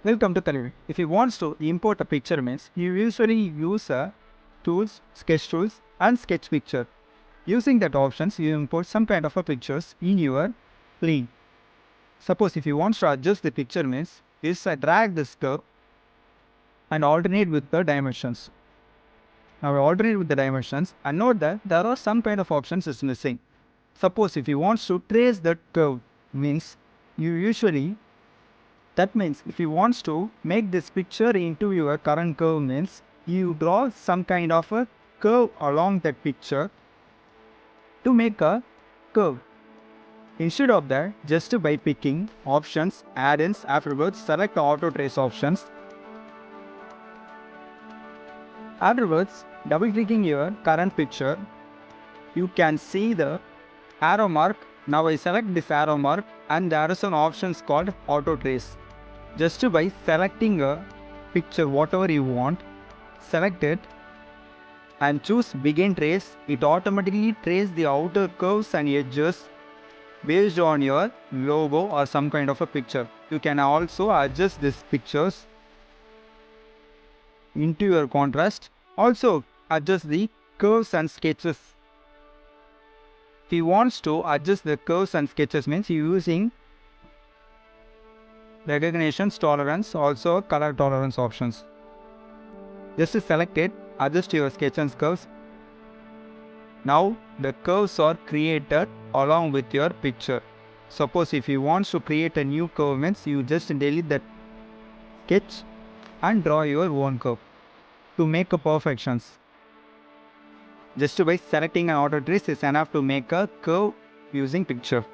Welcome to Kaliru. If you want to import a picture means you usually use tools, sketch tools and sketch picture. Using that options you import some kind of a pictures in your plane. Suppose if you want to adjust the picture means is drag this curve and alternate with the dimensions. Now alternate with the dimensions and note that there are some kind of options is missing. Suppose if you want to trace that curve means you usually that means if you want to make this picture into your current curve means you draw some kind of a curve along that picture to make a curve. Instead of that, just by picking options, add-ins, afterwards select auto trace options. Afterwards, double clicking your current picture, you can see the arrow mark. Now I select this arrow mark and there is an option called auto trace. Just by selecting a picture whatever you want, select it and choose begin trace. It automatically traces the outer curves and edges based on your logo or some kind of a picture. You can also adjust these pictures into your contrast. Also adjust the curves and sketches. If you want to adjust the curves and sketches means using recognitions tolerance, also color tolerance options. Just select it, adjust your sketch and curves. Now the curves are created along with your picture. Suppose if you want to create a new curve means you just delete that sketch and draw your own curve to make a perfections. Just by selecting an auto trace is enough to make a curve using picture.